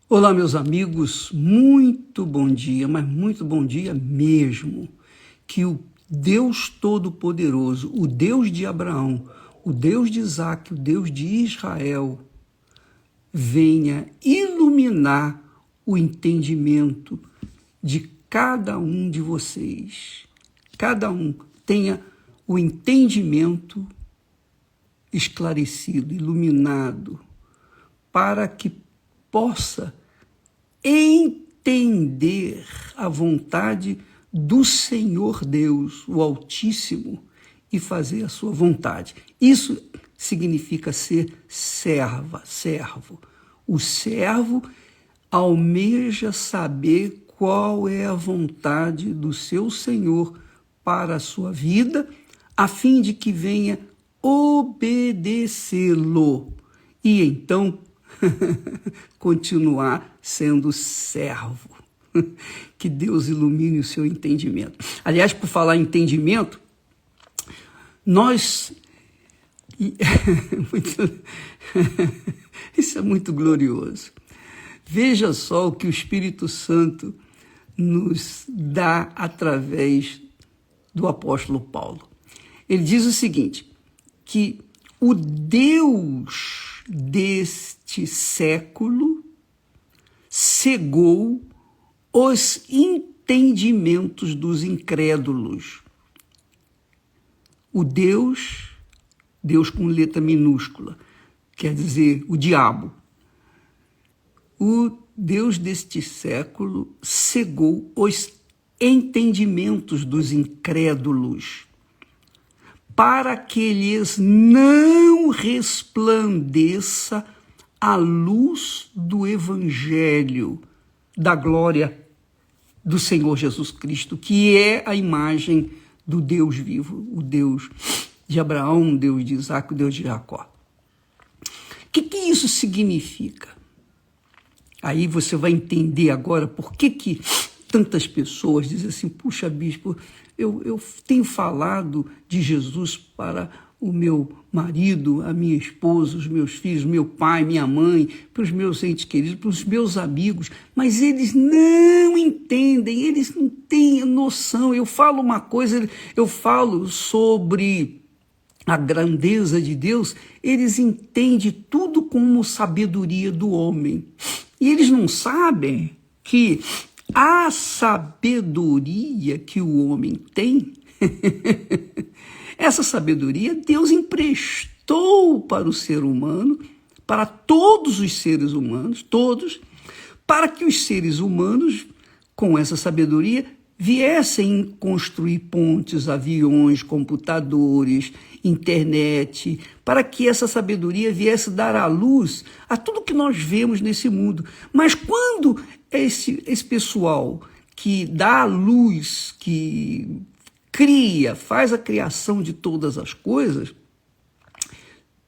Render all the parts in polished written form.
Olá, meus amigos, muito bom dia, mas muito bom dia mesmo. Que o Deus Todo-Poderoso, o Deus de Abraão, o Deus de Isaac, o Deus de Israel, venha iluminar o entendimento de cada um de vocês. Cada um tenha o entendimento esclarecido, iluminado, para que possa entender a vontade do Senhor Deus, o Altíssimo, e fazer a sua vontade. Isso significa ser servo. O servo almeja saber qual é a vontade do seu Senhor para a sua vida, a fim de que venha obedecê-lo e então continuar sendo servo. Que Deus ilumine o seu entendimento. Aliás, por falar em entendimento, nós... Isso é muito glorioso. Veja só o que o Espírito Santo nos dá através do apóstolo Paulo. Ele diz o seguinte, que o Deus deste século cegou os entendimentos dos incrédulos. O Deus com letra minúscula, quer dizer, o diabo. O Deus deste século cegou os entendimentos dos incrédulos, para que lhes não resplandeça a luz do Evangelho, da glória do Senhor Jesus Cristo, que é a imagem do Deus vivo, o Deus de Abraão, o Deus de Isaac, o Deus de Jacó. O que isso significa? Aí você vai entender agora por que tantas pessoas dizem assim, puxa, bispo, eu tenho falado de Jesus para o meu marido, a minha esposa, os meus filhos, meu pai, minha mãe, para os meus entes queridos, para os meus amigos, mas eles não entendem, eles não têm noção. Eu falo uma coisa, eu falo sobre a grandeza de Deus, eles entendem tudo como sabedoria do homem. E eles não sabem que a sabedoria que o homem tem, essa sabedoria Deus emprestou para o ser humano, para todos os seres humanos, todos, para que os seres humanos, com essa sabedoria, viessem construir pontes, aviões, computadores, internet, para que essa sabedoria viesse dar à luz a tudo que nós vemos nesse mundo. Mas quando esse pessoal que dá à luz, que cria, faz a criação de todas as coisas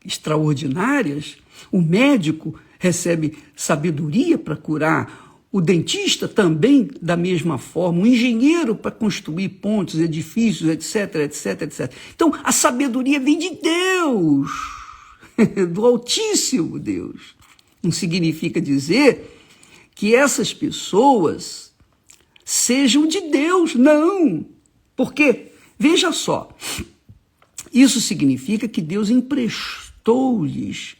extraordinárias, o médico recebe sabedoria para curar, o dentista também da mesma forma, o engenheiro para construir pontes, edifícios, etc, etc, etc. Então, a sabedoria vem de Deus, do Altíssimo Deus. Não significa dizer que essas pessoas sejam de Deus, não. Porque, veja só, isso significa que Deus emprestou-lhes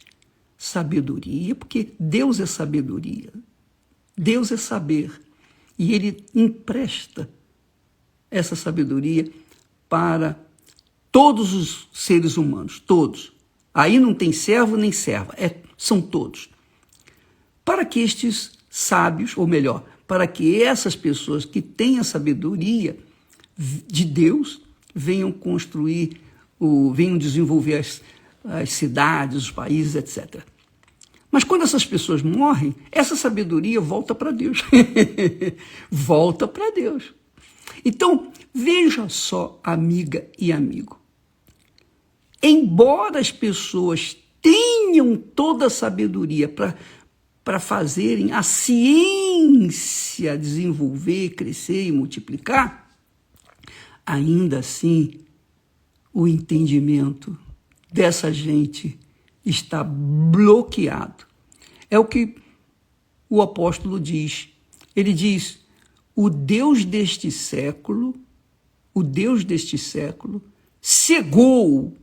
sabedoria, porque Deus é sabedoria. Deus é saber, e Ele empresta essa sabedoria para todos os seres humanos, todos. Aí não tem servo nem serva, são todos. Para que estes sábios, ou melhor, para que essas pessoas que têm a sabedoria de Deus venham construir, venham desenvolver as cidades, os países, etc. Mas quando essas pessoas morrem, essa sabedoria volta para Deus. Volta para Deus. Então, veja só, amiga e amigo. Embora as pessoas tenham toda a sabedoria para fazerem a ciência desenvolver, crescer e multiplicar, ainda assim, o entendimento dessa gente está bloqueado. É o que o apóstolo diz. Ele diz, o Deus deste século cegou,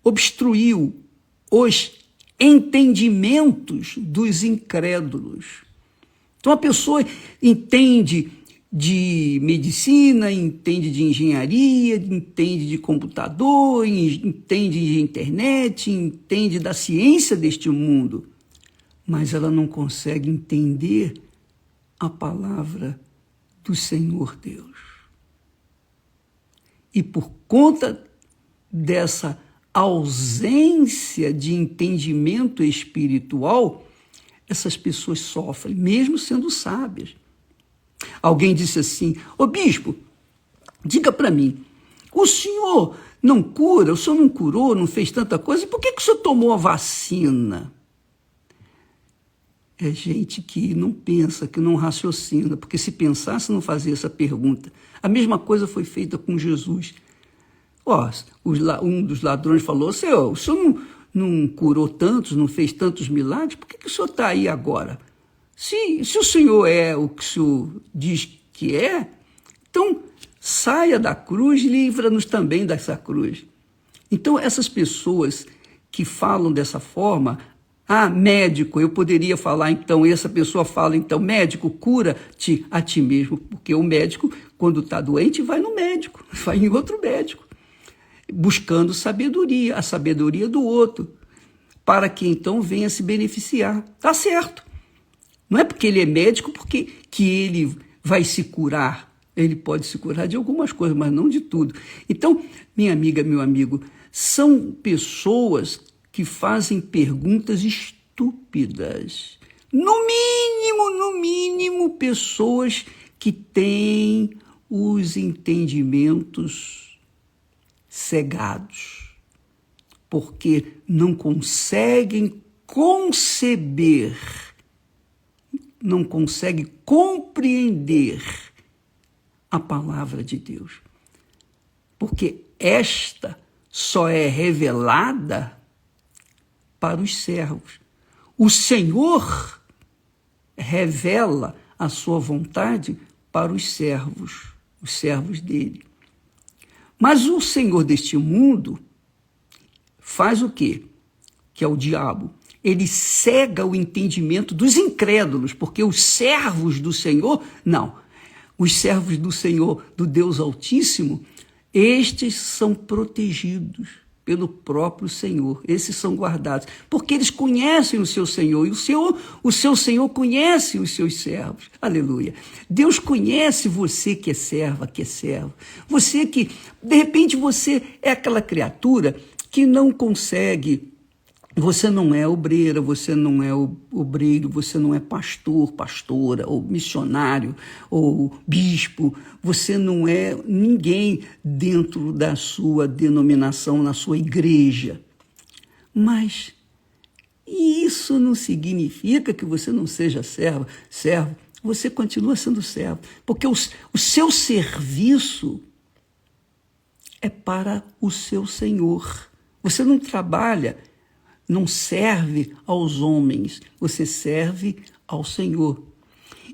obstruiu os entendimentos dos incrédulos. Então a pessoa entende de medicina, entende de engenharia, entende de computador, entende de internet, entende da ciência deste mundo, mas ela não consegue entender a palavra do Senhor Deus. E por conta dessa ausência de entendimento espiritual, essas pessoas sofrem, mesmo sendo sábias. Alguém disse assim, ô bispo, diga para mim, o senhor não cura, o senhor não curou, não fez tanta coisa, por que o senhor tomou a vacina? É gente que não pensa, que não raciocina, porque se pensasse não fazia essa pergunta. A mesma coisa foi feita com Jesus. Um dos ladrões falou, Senhor, o senhor não curou tantos, não fez tantos milagres, por que o senhor está aí agora? Se o senhor é o que o senhor diz que é, então saia da cruz e livra-nos também dessa cruz. Então essas pessoas que falam dessa forma, médico, eu poderia falar então, essa pessoa fala então, médico, cura-te a ti mesmo, porque o médico, quando está doente, vai no médico, vai em outro médico, buscando sabedoria, a sabedoria do outro, para que então venha se beneficiar. Tá certo. Não é porque ele é médico que ele vai se curar. Ele pode se curar de algumas coisas, mas não de tudo. Então, minha amiga, meu amigo, são pessoas que fazem perguntas estúpidas. No mínimo, pessoas que têm os entendimentos cegados, porque não conseguem conceber, não conseguem compreender a palavra de Deus. Porque esta só é revelada para os servos. O Senhor revela a sua vontade para os servos dele. Mas o Senhor deste mundo faz o quê? Que é o diabo. Ele cega o entendimento dos incrédulos, porque os servos do Senhor, não. Os servos do Senhor, do Deus Altíssimo, estes são protegidos pelo próprio Senhor. Esses são guardados, porque eles conhecem o seu Senhor, e o seu Senhor conhece os seus servos. Aleluia. Deus conhece você que é serva, que é servo. Você que, de repente, você é aquela criatura que não consegue. Você não é obreira, você não é obreiro, você não é pastor, pastora, ou missionário, ou bispo, você não é ninguém dentro da sua denominação, na sua igreja. Mas isso não significa que você não seja servo, você continua sendo servo, porque o seu serviço é para o seu Senhor. Você não trabalha, não serve aos homens, você serve ao Senhor.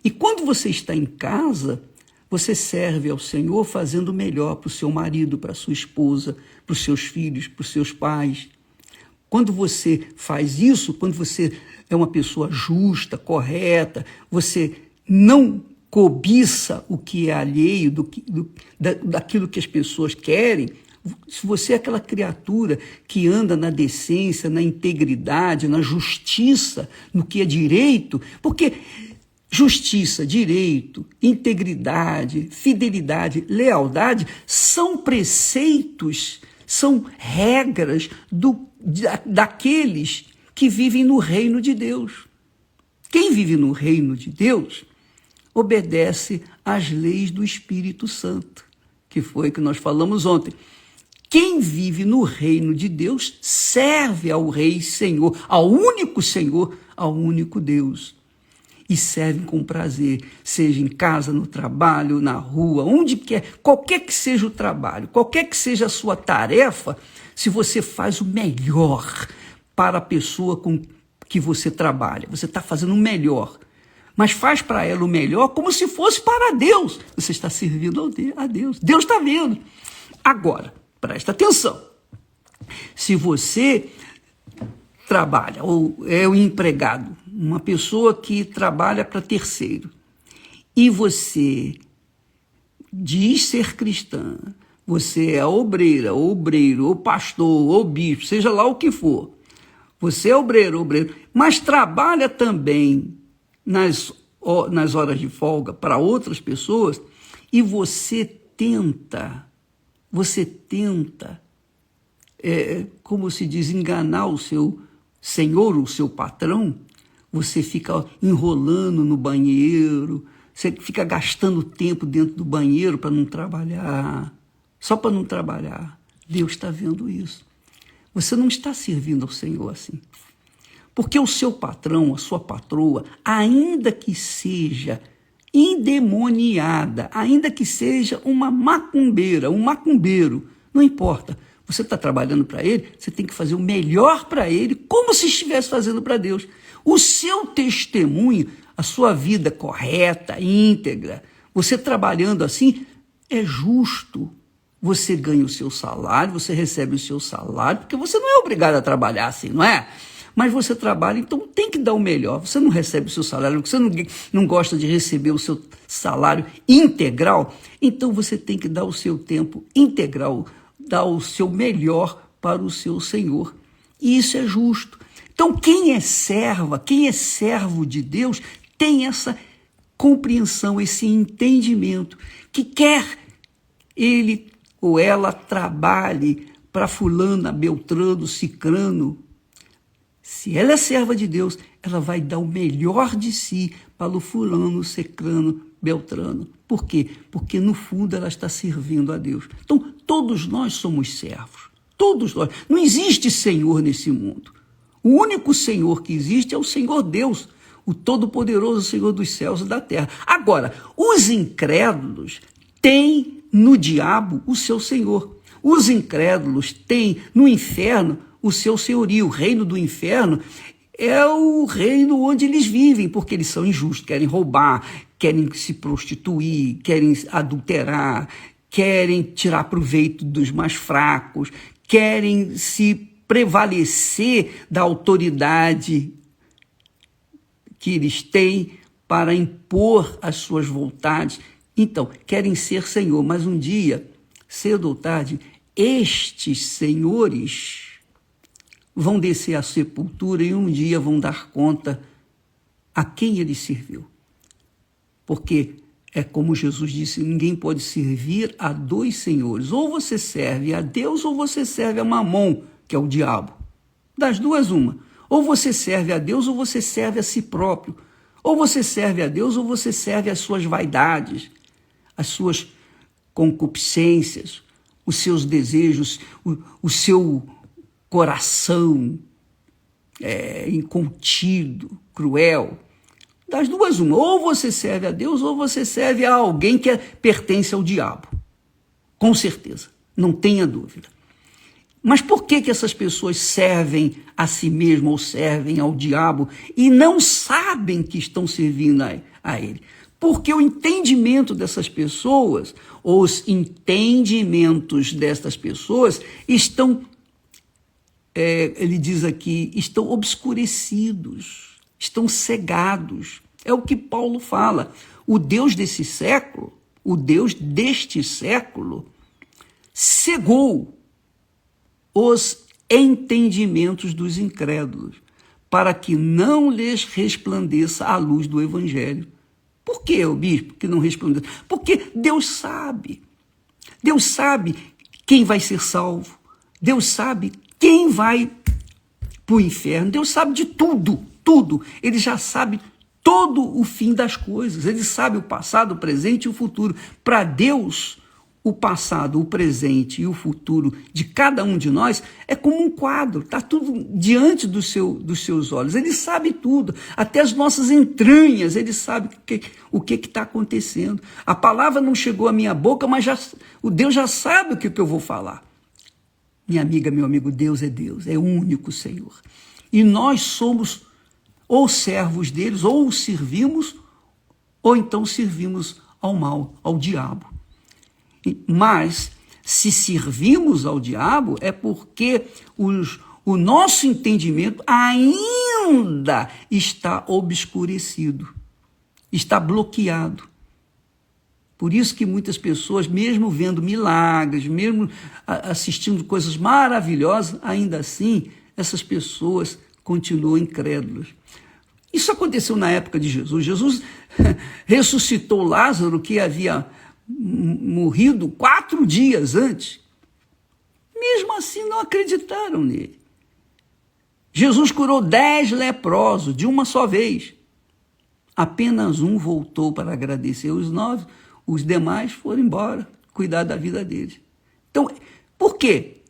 E quando você está em casa, você serve ao Senhor fazendo o melhor para o seu marido, para a sua esposa, para os seus filhos, para os seus pais. Quando você faz isso, quando você é uma pessoa justa, correta, você não cobiça o que é alheio daquilo que as pessoas querem. Se você é aquela criatura que anda na decência, na integridade, na justiça, no que é direito, porque justiça, direito, integridade, fidelidade, lealdade são preceitos, são regras daqueles que vivem no reino de Deus. Quem vive no reino de Deus obedece às leis do Espírito Santo, que foi que nós falamos ontem. Quem vive no reino de Deus serve ao Rei Senhor, ao único Deus. E serve com prazer, seja em casa, no trabalho, na rua, onde quer, qualquer que seja o trabalho, qualquer que seja a sua tarefa, se você faz o melhor para a pessoa que você trabalha, você está fazendo o melhor, mas faz para ela o melhor como se fosse para Deus. Você está servindo a Deus. Deus está vendo. Agora, presta atenção. Se você trabalha, ou é um empregado, uma pessoa que trabalha para terceiro, e você diz ser cristã, você é obreira, ou obreiro, ou pastor, ou bispo, seja lá o que for, você é obreiro, mas trabalha também nas horas de folga para outras pessoas, e você tenta, como se diz, enganar o seu senhor, o seu patrão, você fica enrolando no banheiro, você fica gastando tempo dentro do banheiro para não trabalhar, só para não trabalhar. Deus está vendo isso. Você não está servindo ao Senhor assim. Porque o seu patrão, a sua patroa, ainda que seja endemoniada, ainda que seja uma macumbeira, um macumbeiro, não importa. Você está trabalhando para ele, você tem que fazer o melhor para ele, como se estivesse fazendo para Deus. O seu testemunho, a sua vida correta, íntegra, você trabalhando assim, é justo. Você ganha o seu salário, você recebe o seu salário, porque você não é obrigado a trabalhar assim, não é? Mas você trabalha, então tem que dar o melhor. Você não recebe o seu salário, você não gosta de receber o seu salário integral, então você tem que dar o seu tempo integral, dar o seu melhor para o seu Senhor. E isso é justo. Então quem é servo de Deus, tem essa compreensão, esse entendimento, que quer ele ou ela trabalhe para fulana, beltrano, cicrano. Se ela é serva de Deus, ela vai dar o melhor de si para o fulano, cicrano, beltrano. Por quê? Porque no fundo ela está servindo a Deus. Então todos nós somos servos, todos nós. Não existe Senhor nesse mundo. O único Senhor que existe é o Senhor Deus, o Todo-Poderoso Senhor dos céus e da terra. Agora, os incrédulos têm no diabo o seu senhor. Os incrédulos têm no inferno o seu senhorio. O reino do inferno é o reino onde eles vivem, porque eles são injustos, querem roubar, querem se prostituir, querem adulterar, querem tirar proveito dos mais fracos, querem se prevalecer da autoridade que eles têm para impor as suas vontades. Então, querem ser senhor, mas um dia, cedo ou tarde, estes senhores vão descer à sepultura e um dia vão dar conta a quem ele serviu. Porque é como Jesus disse, ninguém pode servir a dois senhores. Ou você serve a Deus ou você serve a Mamon, que é o diabo. Das duas, uma. Ou você serve a Deus ou você serve a si próprio. Ou você serve a Deus ou você serve as suas vaidades, as suas concupiscências, os seus desejos, o seu coração incontido, cruel. Das duas, uma. Ou você serve a Deus ou você serve a alguém que pertence ao diabo. Com certeza, não tenha dúvida. Mas por que essas pessoas servem a si mesmas ou servem ao diabo e não sabem que estão servindo a ele? Porque o entendimento dessas pessoas, os entendimentos dessas pessoas estão, ele diz aqui, estão obscurecidos, estão cegados. É o que Paulo fala. O Deus desse século, o Deus deste século, cegou os entendimentos dos incrédulos, para que não lhes resplandeça a luz do Evangelho. Por que, o bispo, que não resplandece? Porque Deus sabe. Deus sabe quem vai ser salvo. Deus sabe quem vai para o inferno. Deus sabe de tudo, tudo. Ele já sabe todo o fim das coisas. Ele sabe o passado, o presente e o futuro. Para Deus, o passado, o presente e o futuro de cada um de nós é como um quadro, está tudo diante dos seus olhos. Ele sabe tudo, até as nossas entranhas, ele sabe o que está acontecendo. A palavra não chegou à minha boca, mas o Deus já sabe o que eu vou falar. Minha amiga, meu amigo, Deus, é o único Senhor. E nós somos ou servos deles, ou os servimos, ou então servimos ao mal, ao diabo. Mas, se servimos ao diabo, é porque o nosso entendimento ainda está obscurecido, está bloqueado. Por isso que muitas pessoas, mesmo vendo milagres, mesmo assistindo coisas maravilhosas, ainda assim, essas pessoas continuam incrédulas. Isso aconteceu na época de Jesus. Jesus ressuscitou Lázaro, que havia morrido 4 dias antes. Mesmo assim, não acreditaram nele. Jesus curou 10 leprosos de uma só vez. Apenas um voltou para agradecer. Os demais foram embora, cuidar da vida deles. Então, por quê?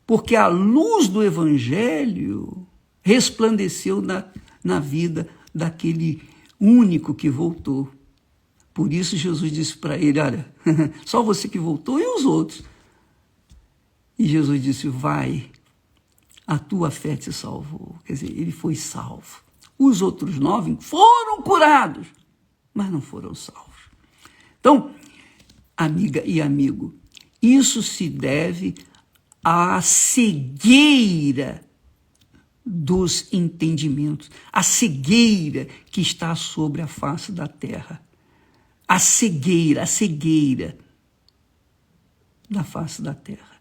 Porque a luz do Evangelho resplandeceu na vida daquele único que voltou. Por isso Jesus disse para ele, olha, só você que voltou e os outros. E Jesus disse, vai, a tua fé te salvou. Quer dizer, ele foi salvo. Os outros 9 foram curados, mas não foram salvos. Então, amiga e amigo, isso se deve à cegueira dos entendimentos, a cegueira que está sobre a face da terra. A cegueira da face da terra.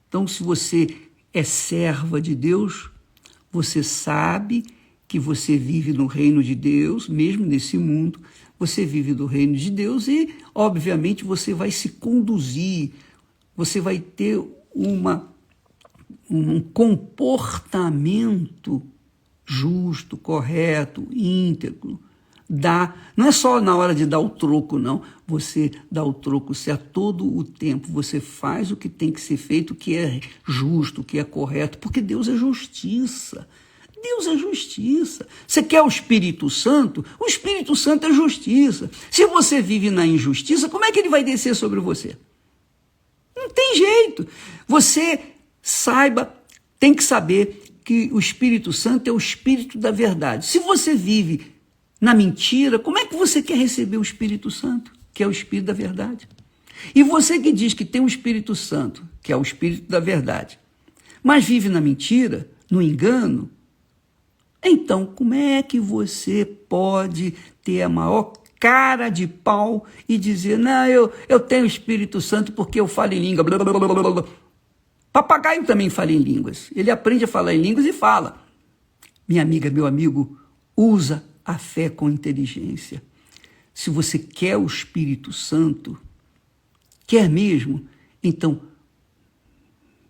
Então, se você é serva de Deus, você sabe que você vive no reino de Deus, mesmo nesse mundo, você vive do reino de Deus e, obviamente, você vai se conduzir, você vai ter um comportamento justo, correto, íntegro. Não é só na hora de dar o troco, não. Você dá o troco, se a todo o tempo você faz o que tem que ser feito, o que é justo, o que é correto, porque Deus é justiça. Deus é justiça. Você quer o Espírito Santo? O Espírito Santo é justiça. Se você vive na injustiça, como é que ele vai descer sobre você? Não tem jeito. Você tem que saber que o Espírito Santo é o Espírito da verdade. Se você vive na mentira, como é que você quer receber o Espírito Santo, que é o Espírito da verdade? E você que diz que tem o Espírito Santo, que é o Espírito da verdade, mas vive na mentira, no engano, então como é que você pode ter a maior cara de pau e dizer, não, eu tenho o Espírito Santo porque eu falo em língua, blá, blá, blá, blá, blá. Papagaio também fala em línguas, ele aprende a falar em línguas e fala. Minha amiga, meu amigo, usa a fé com inteligência. Se você quer o Espírito Santo, quer mesmo, então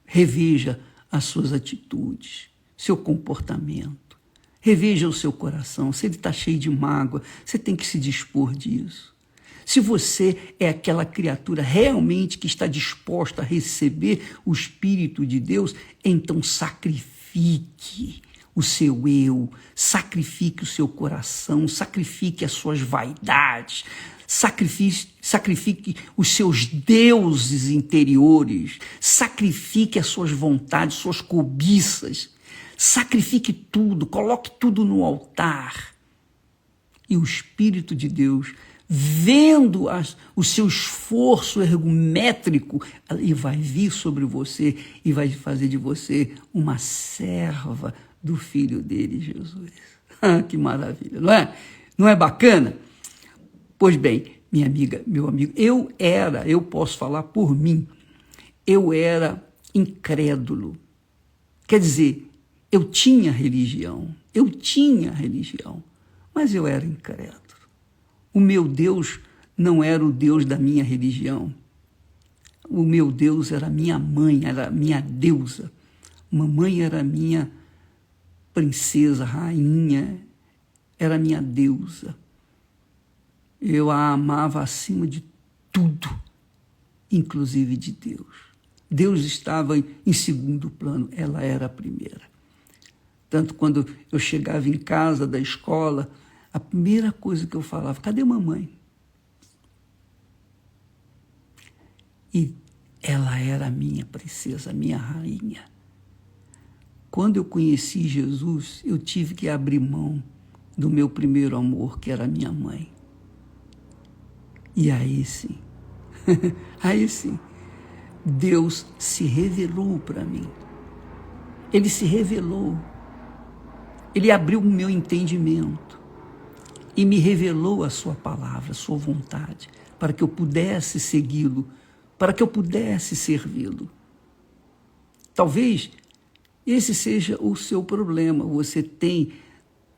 reveja as suas atitudes, seu comportamento, reveja o seu coração. Se ele está cheio de mágoa, você tem que se dispor disso. Se você é aquela criatura realmente que está disposta a receber o Espírito de Deus, então sacrifique o seu eu, sacrifique o seu coração, sacrifique as suas vaidades, sacrifique os seus deuses interiores, sacrifique as suas vontades, suas cobiças, sacrifique tudo, coloque tudo no altar. E o Espírito de Deus, vendo o seu esforço ergométrico, ele vai vir sobre você e vai fazer de você uma serva do Filho dele, Jesus. Que maravilha, não é? Não é bacana? Pois bem, minha amiga, meu amigo, eu posso falar por mim, eu era incrédulo. Quer dizer, eu tinha religião, mas eu era incrédulo. O meu Deus não era o Deus da minha religião. O meu Deus era minha mãe, era minha deusa. Mamãe era minha princesa, rainha, era minha deusa. Eu a amava acima de tudo, inclusive de Deus. Deus estava em segundo plano, ela era a primeira. Tanto quando eu chegava em casa da escola, a primeira coisa que eu falava, cadê mamãe? E ela era a minha princesa, a minha rainha. quando eu conheci Jesus, eu tive que abrir mão do meu primeiro amor, que era a minha mãe. E aí sim, aí sim, Deus se revelou para mim. Ele se revelou. Ele abriu o meu entendimento e me revelou a sua palavra, a sua vontade, para que eu pudesse segui-lo, para que eu pudesse servi-lo. Talvez esse seja o seu problema. Você tem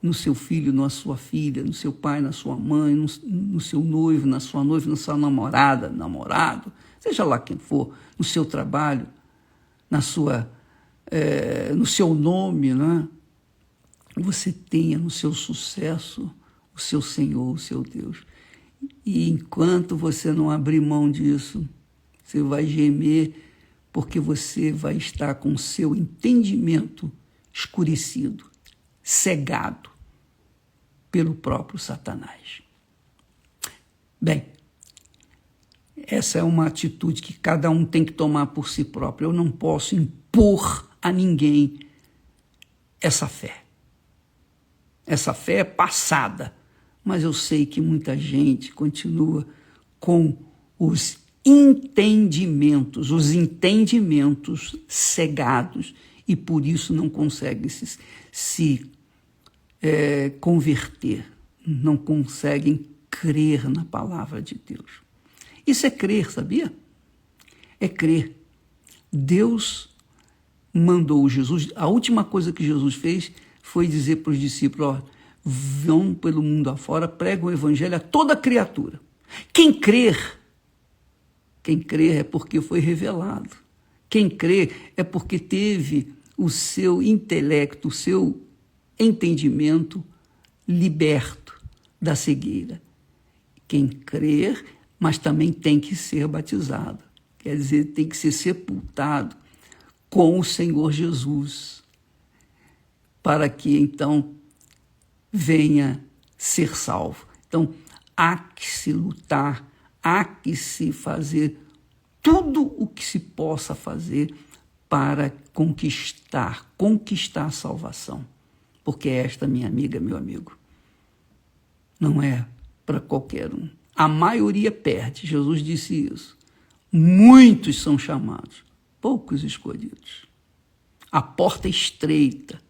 no seu filho, na sua filha, no seu pai, na sua mãe, no seu noivo, na sua noiva, na sua namorada, namorado, seja lá quem for, no seu trabalho, no seu nome, né? Você tenha no seu sucesso o seu Senhor, o seu Deus. E enquanto você não abrir mão disso, você vai gemer, porque você vai estar com o seu entendimento escurecido, cegado pelo próprio Satanás. Bem, essa é uma atitude que cada um tem que tomar por si próprio. Eu não posso impor a ninguém essa fé. Essa fé é passada, mas eu sei que muita gente continua com os entendimentos cegados e por isso não consegue se converter, não conseguem crer na palavra de Deus. Isso é crer, sabia? É crer. Deus mandou Jesus, a última coisa que Jesus fez foi dizer para os discípulos, ó, vão pelo mundo afora, pregam o evangelho a toda criatura. Quem crer é porque foi revelado. Quem crê é porque teve o seu intelecto, o seu entendimento liberto da cegueira. Quem crer, mas também tem que ser batizado. Quer dizer, tem que ser sepultado com o Senhor Jesus, para que então venha ser salvo. Então, há que se lutar, há que se fazer tudo o que se possa fazer para conquistar a salvação. Porque esta, minha amiga, meu amigo, não é para qualquer um. A maioria perde, Jesus disse isso. Muitos são chamados, poucos escolhidos. A porta é estreita,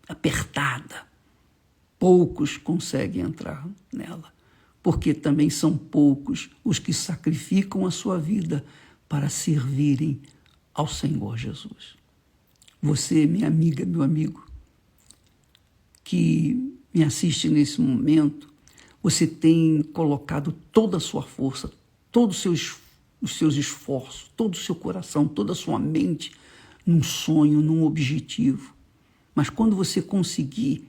apertada. Poucos conseguem entrar nela, porque também são poucos os que sacrificam a sua vida para servirem ao Senhor Jesus. Você, minha amiga, meu amigo, que me assiste nesse momento, você tem colocado toda a sua força, todos os seus esforços, todo o seu coração, toda a sua mente num sonho, num objetivo. Mas quando você conseguir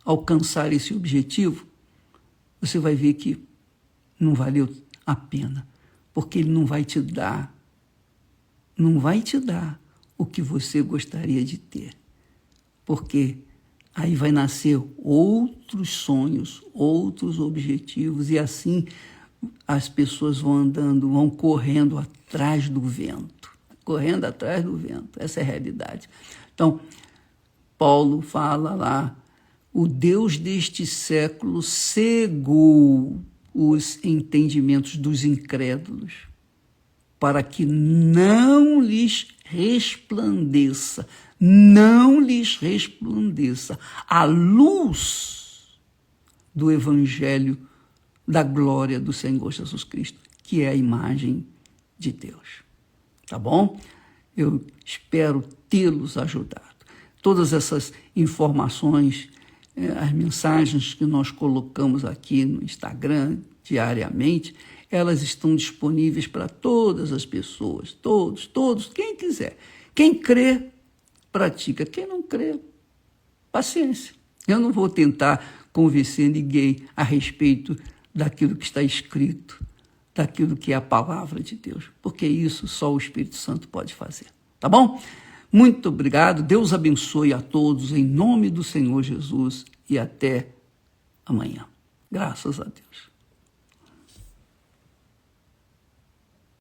alcançar esse objetivo, você vai ver que não valeu a pena, porque ele não vai te dar o que você gostaria de ter, porque aí vai nascer outros sonhos, outros objetivos, e assim as pessoas vão correndo atrás do vento, essa é a realidade. Então, Paulo fala lá, o Deus deste século cegou os entendimentos dos incrédulos, para que não lhes resplandeça a luz do Evangelho da glória do Senhor Jesus Cristo, que é a imagem de Deus. Tá bom? Eu espero tê-los ajudado. Todas essas informações, as mensagens que nós colocamos aqui no Instagram diariamente, elas estão disponíveis para todas as pessoas, todos, quem quiser. Quem crê, pratica. Quem não crê, paciência. Eu não vou tentar convencer ninguém a respeito daquilo que está escrito, daquilo que é a palavra de Deus, porque isso só o Espírito Santo pode fazer. Tá bom? Muito obrigado. Deus abençoe a todos em nome do Senhor Jesus e até amanhã. Graças a Deus.